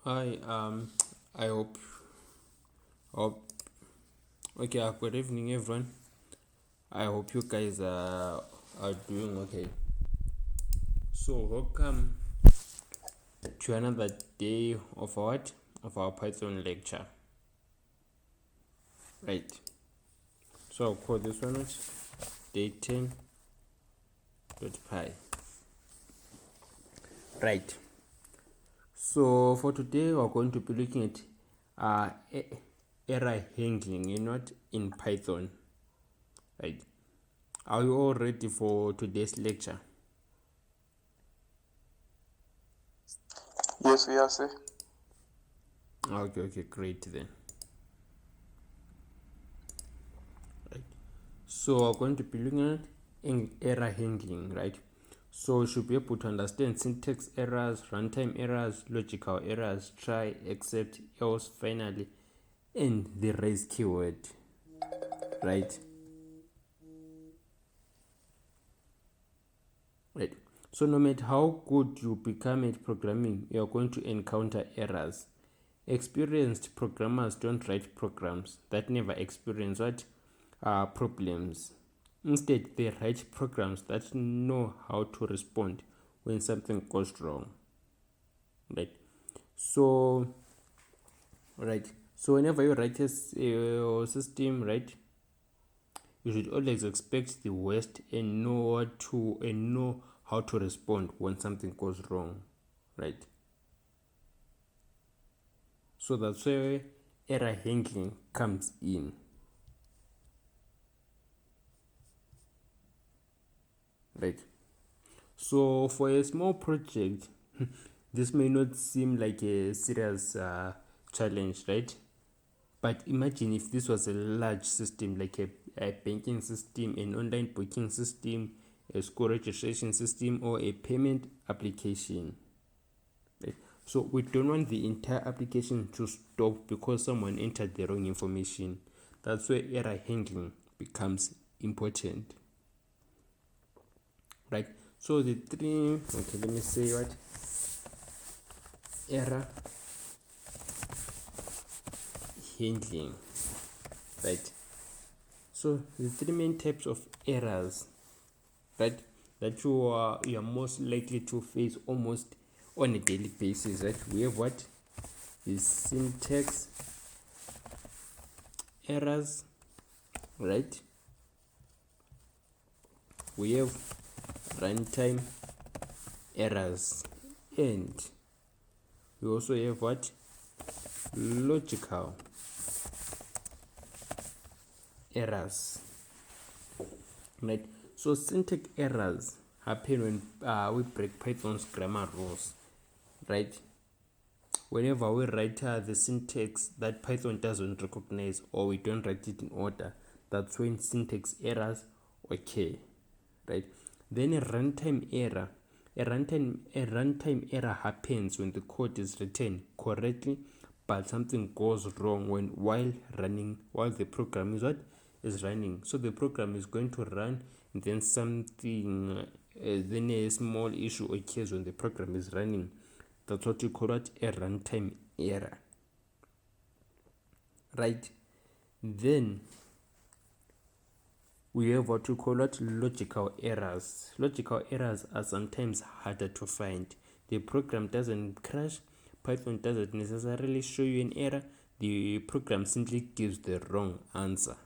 Hi, I hope, okay, good evening, everyone. I hope you guys are doing okay. So, welcome to another day of our Python lecture, right? So, I'll call this one day 10.py, right? So, for today, we're going to be looking at error handling, not in Python, right? Are you all ready for today's lecture? Yes, we are, sir. Okay, great then. Right. So we're going to be looking at error handling, right? So we should be able to understand syntax errors, runtime errors, logical errors, try, except, else, finally, and the raise keyword, right? Right. So no matter how good you become at programming, you are going to encounter errors. Experienced programmers don't write programs that never experience problems. Instead, they write programs that know how to respond when something goes wrong. Right. So, right. So whenever you write a system, right, you should always expect the worst and know how to respond when something goes wrong, right? So that's where error handling comes in, right? So for a small project, this may not seem like a serious challenge, right? But imagine if this was a large system like a banking system, an online booking system, a school registration system, or a payment application. Right? So we don't want the entire application to stop because someone entered the wrong information. That's where error handling becomes important. Right? So the three, okay, let me say what error handling, right? So the three main types of errors, right, that you are most likely to face almost on a daily basis, right? We have what is syntax errors, right? We have runtime errors, and we also have what logical errors, right? So syntax errors happen when we break Python's grammar rules, right? Whenever we write the syntax that Python doesn't recognize or we don't write it in order, that's when syntax errors occur, right? Then a runtime error happens when the code is written correctly, but something goes wrong while the program is running. So the program is going to run, and then then a small issue occurs when the program is running. That's what you call it a runtime error, right? Then we have what you call it logical errors. Logical errors are sometimes harder to find. The program doesn't crash, Python doesn't necessarily show you an error, the program simply gives the wrong answer.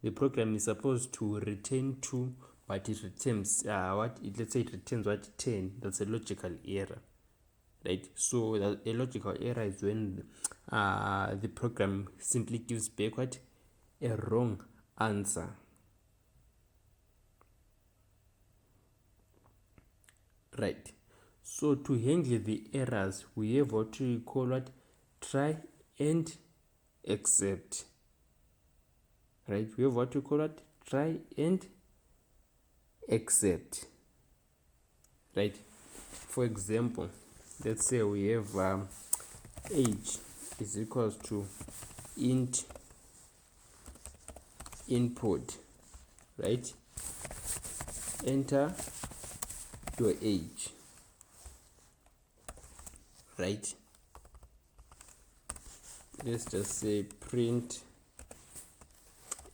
The program is supposed to return 2, but it returns let's say it returns 10. That's a logical error, right? So a logical error is when the program simply gives back a wrong answer, right? So to handle the errors, we have what we call try and except, right? We have what we call try and except, right? For example, let's say we have age is equals to int input, right? Enter your age, right? let's just say print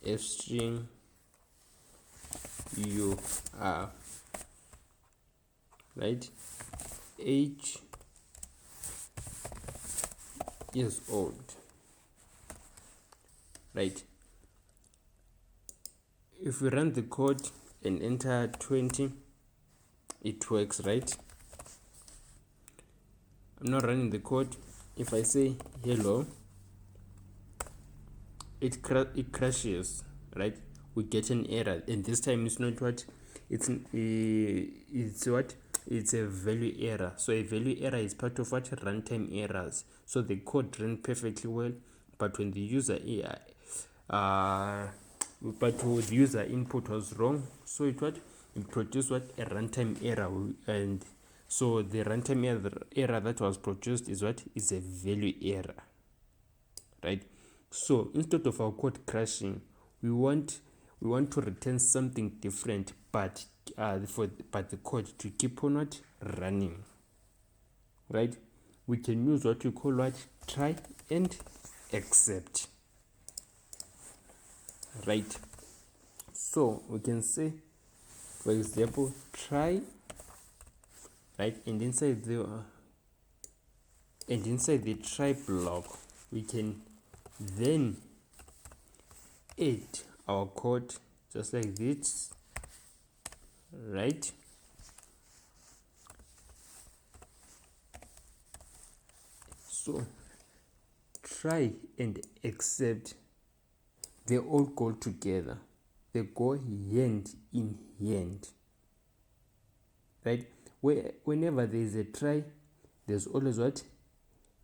f string you are, right, age years old, right. If we run the code and enter 20, it works, right? I'm not running the code. If I say hello, it crashes, right? We get an error, and this time it's not what it's what it's a value error. So a value error is part of what runtime errors. So the code ran perfectly well, but when the user input was wrong, so it produced what a runtime error. And so the runtime error that was produced is what is a value error, right? So instead of our code crashing, we want to return something different, but the code to keep on not running, right? We can use what we call what try and except, right? So we can say, for example, try, right, and inside the try block, we can then add our code just like this, right? So try and except, they all go together, they go hand in hand, right? Whenever there is a try, there's always what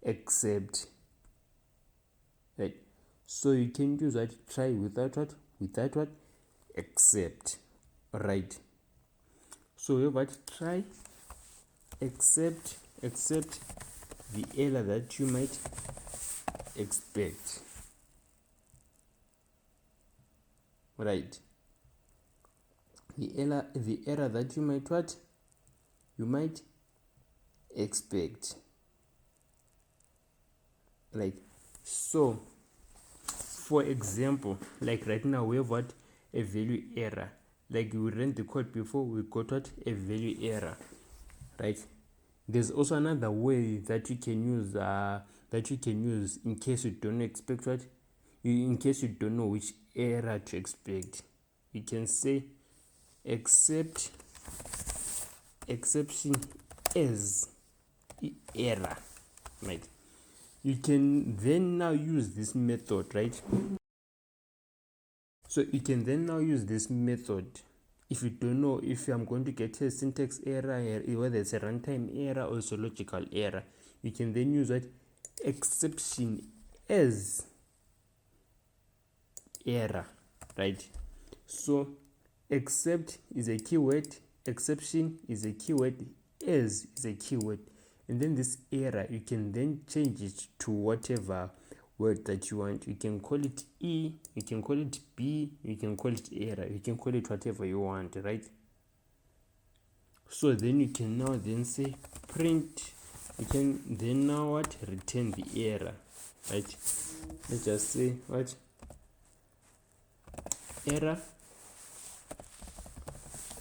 except, right? So you can use what try without what except, right? So we have what try except the error that you might expect, right? The error that you might expect, right? So for example, like right now we have what a value error. Like we ran the code before, we got what a value error, right? There's also another way that you can use in case you don't expect in case you don't know which error to expect. You can say except exception as error, right? You can then now use this method, right? So you can then now use this method. If you don't know if I'm going to get a syntax error, whether it's a runtime error or it's a logical error, you can then use that exception as error, right? So except is a keyword, exception is a keyword, as is a keyword, and then this error you can then change it to whatever word that you want. You can call it E, you can call it B, you can call it error, you can call it whatever you want, right? So then you can now then say print, you can then now what return the error, right? Let's just say what error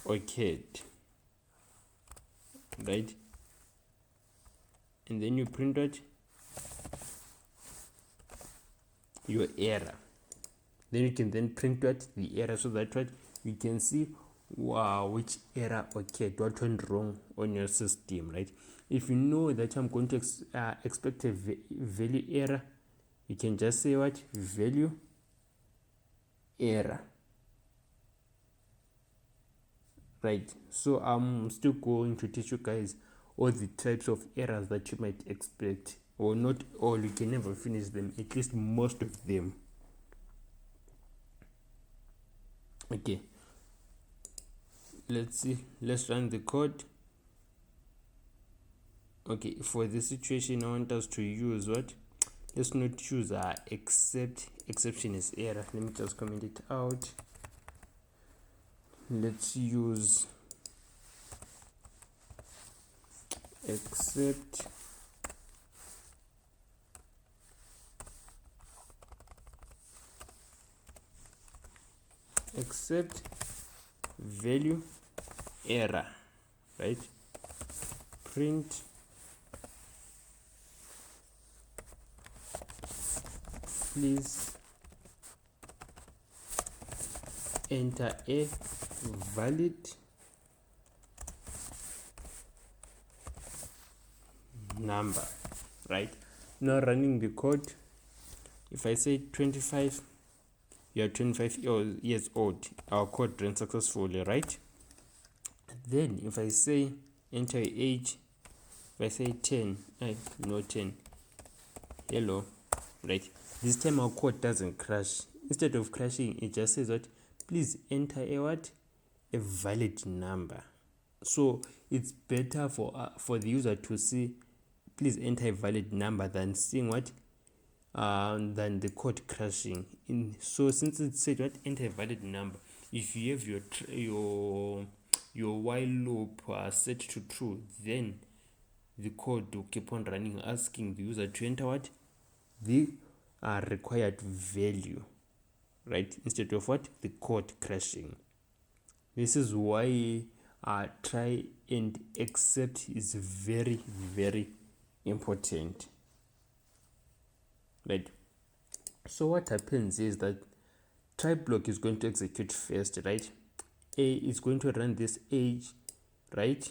occurred, right? And then you print out your error. Then you can then print out the error so that what you can see which error occurred, what went wrong on your system, right? If you know that I'm going to expect a value error, you can just say what value error, right? So I'm still going to teach you guys all the types of errors that you might expect, or not all, you can never finish them, at least most of them. Okay, let's see, let's run the code. Okay, for this situation I want us to use what, let's not choose exception is error. Let me just comment it out. Let's use except except value error, right? Print please enter a valid number, right? Now running the code, if I say 25, you are 25 years old, our code ran successfully, right? Then if I say enter age, if I say 10, no 10, hello, right? This time our code doesn't crash. Instead of crashing, it just says that please enter a what? A valid number. So it's better for the user to see please enter a valid number than seeing what than the code crashing. So since it said what enter a valid number, if you have your while loop set to true, then the code will keep on running, asking the user to enter what? The required value, right? Instead of what? The code crashing. This is why try and except is very, very important, right? So what happens is that try block is going to execute first, right? A is going to run this age, right?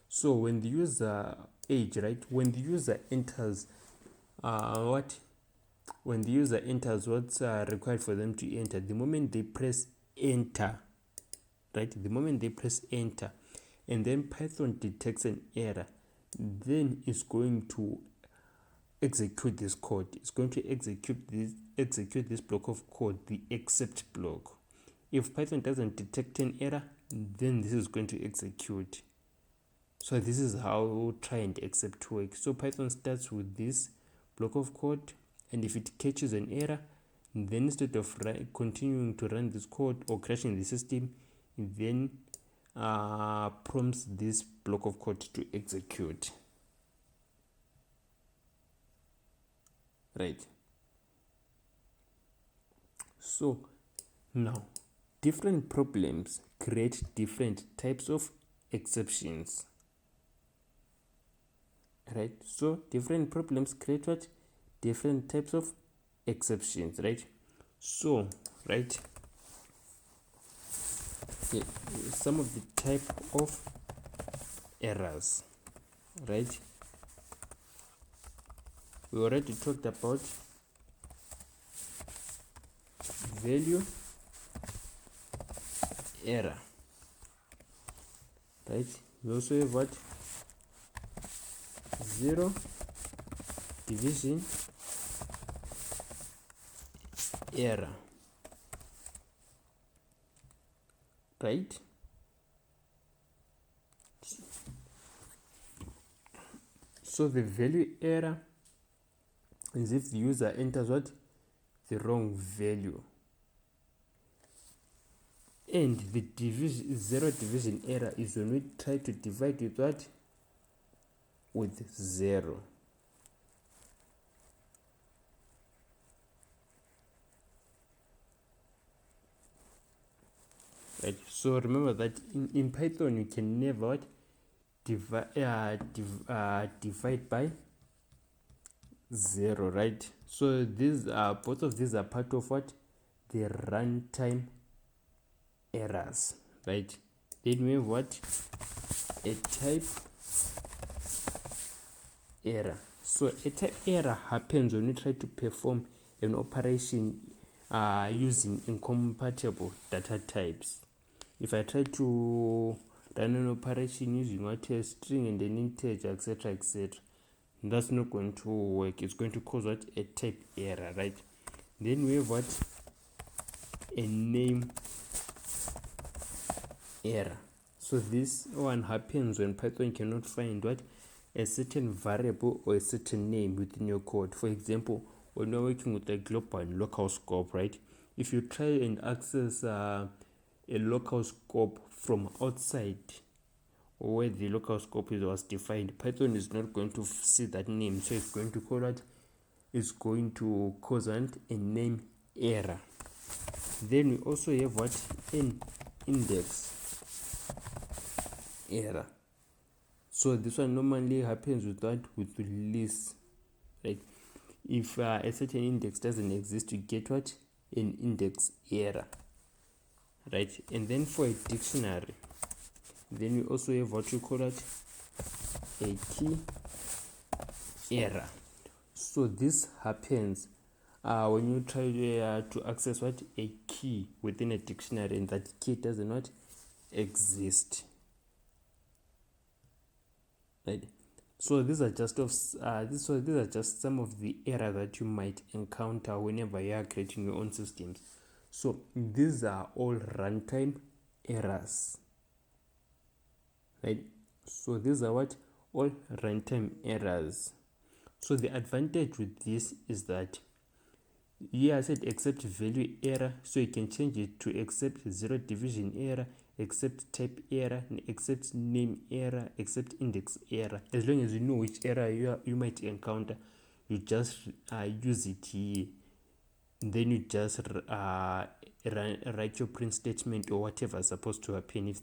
So when the user age, right, when the user enters when the user enters what's required for them to enter, the moment they press enter, right, the moment they press enter, and then Python detects an error, then it's going to execute this code. It's going to execute this block of code, the except block. If Python doesn't detect an error, then this is going to execute. So this is how try and except works. So Python starts with this block of code, and if it catches an error, then instead of continuing to run this code or crashing the system, it then prompts this block of code to execute, right? So now different problems create different types of exceptions, right? So different problems create what? Different types of exceptions, right? So, right, some of the type of errors, right? We already talked about value error, right? We also have what? Zero division error, right? So the value error is if the user enters what? The wrong value. And the zero division error is when we try to divide with what? With 0. Right. So remember that in Python you can never divide by 0, right? So these are both of these are part of what? The runtime errors, right? Then we have what? A type error. So a type error happens when we try to perform an operation using incompatible data types. If I try to run an operation using what? A string and an integer, etc., etc., that's not going to work. It's going to cause what? A type error, right? Then we have what? A name error. So this one happens when Python cannot find what? A certain variable or a certain name within your code. For example, when you're working with a global and local scope, right? If you try and access a local scope from outside where the local scope was defined, Python is not going to see that name, so it's going to call it, it's going to cause a name error. Then we also have what? An index error. So this one normally happens with what? With lists, right? If a certain index doesn't exist, you get what? An index error, right? And then for a dictionary, then we also have what you call it, a key error. So this happens when you try to access what? A key within a dictionary, and that key does not exist, right? So these are just these are just some of the errors that you might encounter whenever you are creating your own systems. So these are all runtime errors, right? So these are what? All runtime errors. So the advantage with this is that here I said accept value error, so you can change it to accept zero division error, accept type error, and accept name error, accept index error. As long as you know which error you might encounter, you just use it here. And then you just write your print statement or whatever is supposed to happen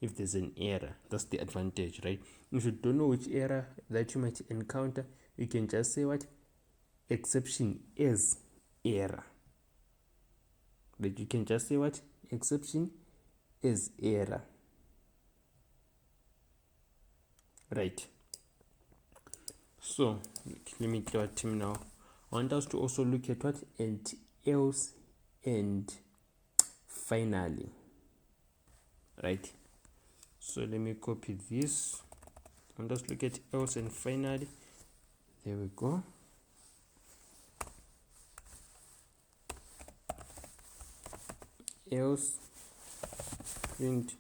if there's an error. That's the advantage, right? If you don't know which error that you might encounter, you can just say what? Exception is error. But you can just say what? Exception is error, right? So let me clear our team now. I want us to also look at what? And else and finally, right? So let me copy this and just look at else and finally. There we go. Else print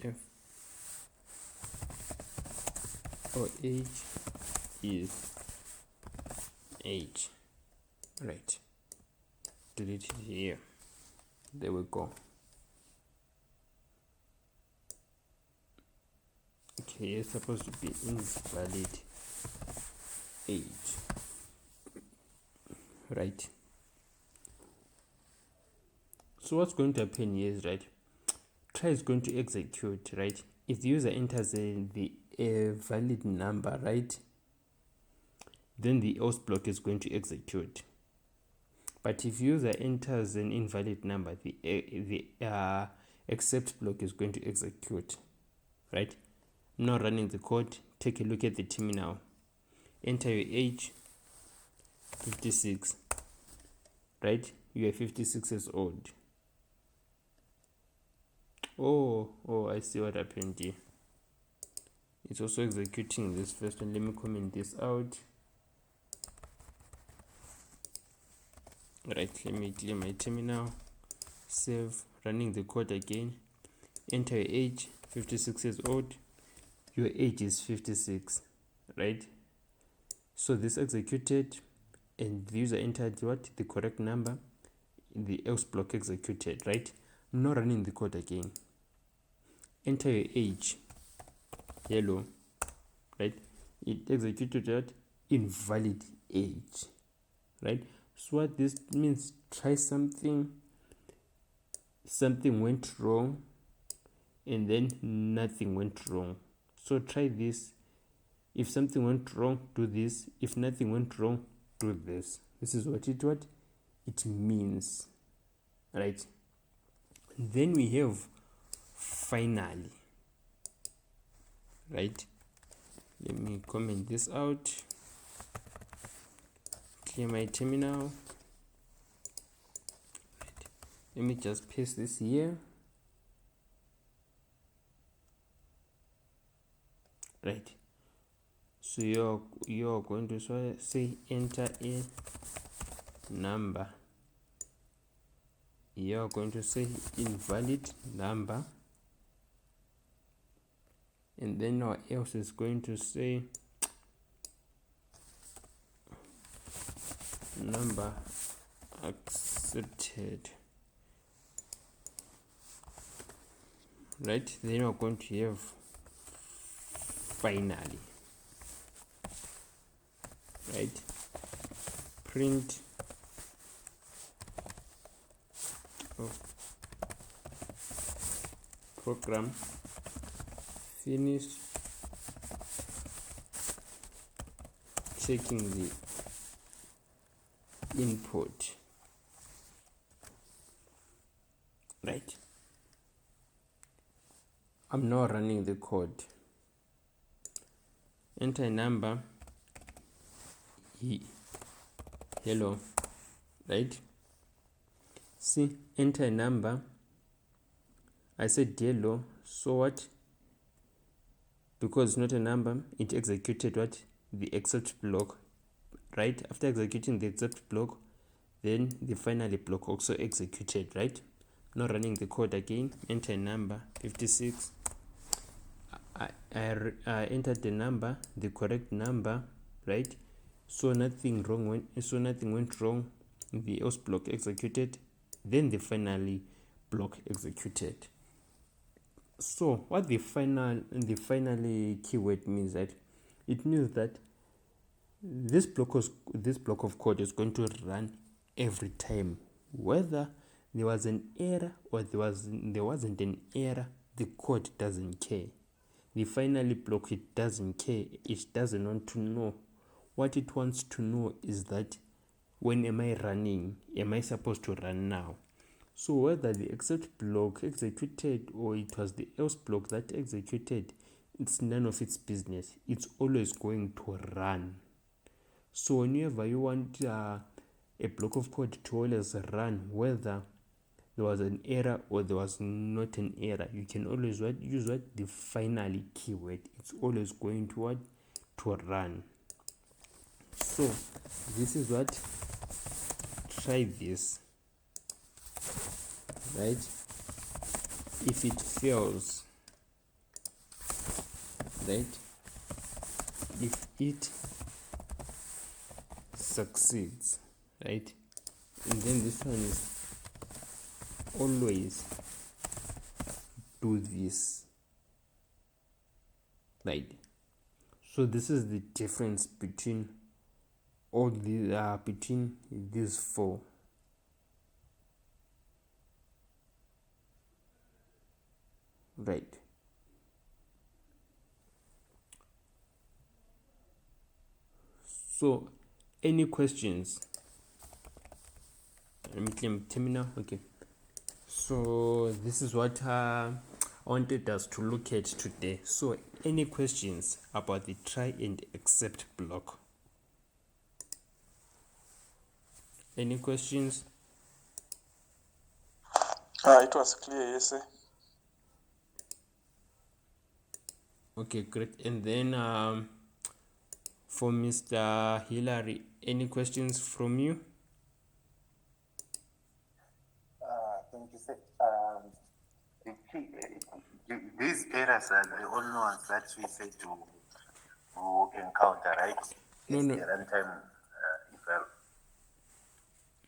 f or age is age, right? Delete it here. There we go. Okay, it's supposed to be invalid age, right? So what's going to happen here is, right, try is going to execute, right? If the user enters the valid number, right, then the else block is going to execute. But if user enters an invalid number, the except block is going to execute, right? I'm now running the code. Take a look at the terminal. Enter your age, 56, right? You are 56 years old. Oh, I see what happened here. It's also executing this first one. Let me comment this out. Right, let me clear my terminal, save, running the code again. Enter your age, 56 years old. Your age is 56, right? So this executed and the user entered what? The correct number. The else block executed, right? I'm not running the code again. Enter your age, yellow, right? It executed that invalid age, right? So what this means, try something went wrong, and then nothing went wrong. So try this. If something went wrong, do this. If nothing went wrong, do this. This is what it means, right? Then we have finally, right? Let me comment this out. Clear my terminal. Right. Let me just paste this here. Right. So you're going to say enter a number. You're going to say invalid number, and then our else is going to say number accepted, right? Then we're going to have finally, right? Print of program finished, checking the input, right? I'm now running the code. Enter a number, hello, right? See, enter a number. I said hello, so what? Because it's not a number, it executed what? The except block, right? After executing the except block, then the finally block also executed, right? Now running the code again. Enter a number 56. I entered the number, the correct number, right? So nothing went wrong. The else block executed, then the finally block executed. So what the finally keyword means, that it means that this block of code is going to run every time, whether there was an error or there wasn't an error. The code doesn't care. The finally block, it doesn't care. It doesn't want to know. What it wants to know is that, when am I running? Am I supposed to run now? So whether the except block executed or it was the else block that executed, it's none of its business. It's always going to run. So whenever you want a block of code to always run, whether there was an error or there was not an error, you can always use the finally keyword. It's always going to run. So this is what, try this, right? If it fails, right? If it succeeds, right? And then this one is always do this, right? So this is the difference between all between these four, right? So any questions? Let me claim terminal. Okay, so this is what I wanted us to look at today. So any questions about the try and accept block? Any questions? It was clear, yes, sir. Okay, great. And then for Mr. Hillary, any questions from you? Thank you, sir. These errors are the only ones that we say to encounter, right? No, no. The runtime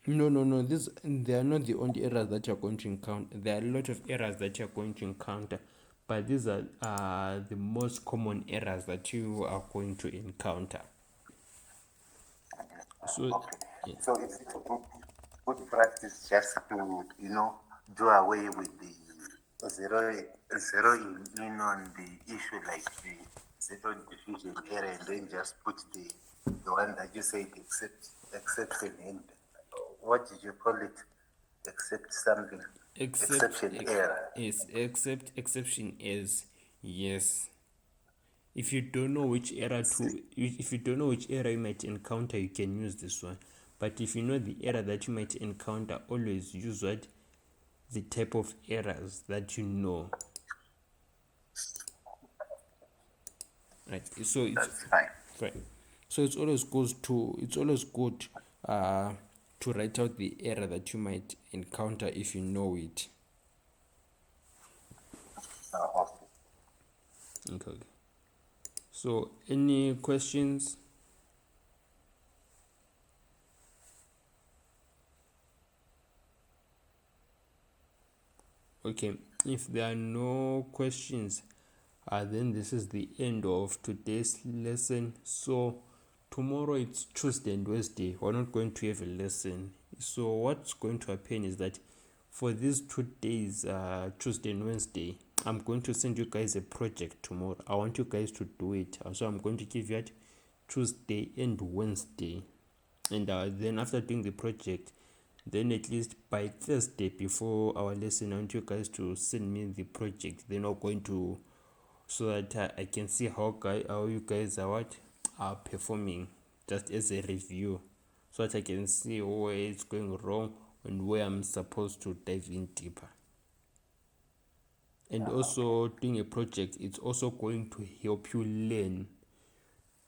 No. They are not the only errors that you're going to encounter. There are a lot of errors that you're going to encounter, but these are the most common errors that you are going to encounter. So, okay. yeah. So it's good practice just to, do away with the zero in on the issue, like the zero division error, and then just put the one that you said exception in. What did you call it? Except something. Exception error. Yes, exception is yes. If you don't know which error you might encounter, you can use this one. But if you know the error that you might encounter, always use the type of errors that you know. Right. So it's fine. Right. So it's always good to write out the error that you might encounter if you know it. Okay. So any questions? Okay, if there are no questions, then this is the end of today's lesson. So tomorrow it's Tuesday and Wednesday. We're not going to have a lesson. So what's going to happen is that for these 2 days, Tuesday and Wednesday, I'm going to send you guys a project tomorrow. I want you guys to do it. So I'm going to give you it Tuesday and Wednesday. And then after doing the project, then at least by Thursday before our lesson, I want you guys to send me the project. Then I'm going to, so that I can see how you guys are performing, just as a review, so that I can see where it's going wrong and where I'm supposed to dive in deeper. And also doing a project, it's also going to help you learn.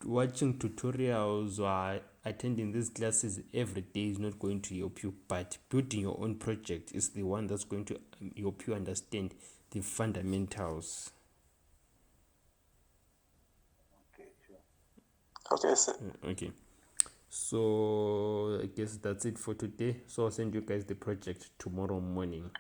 Watching tutorials or attending these classes every day is not going to help you, but building your own project is the one that's going to help you understand the fundamentals. Okay, sure. Okay, sir. Okay, so I guess that's it for today. So I'll send you guys the project tomorrow morning.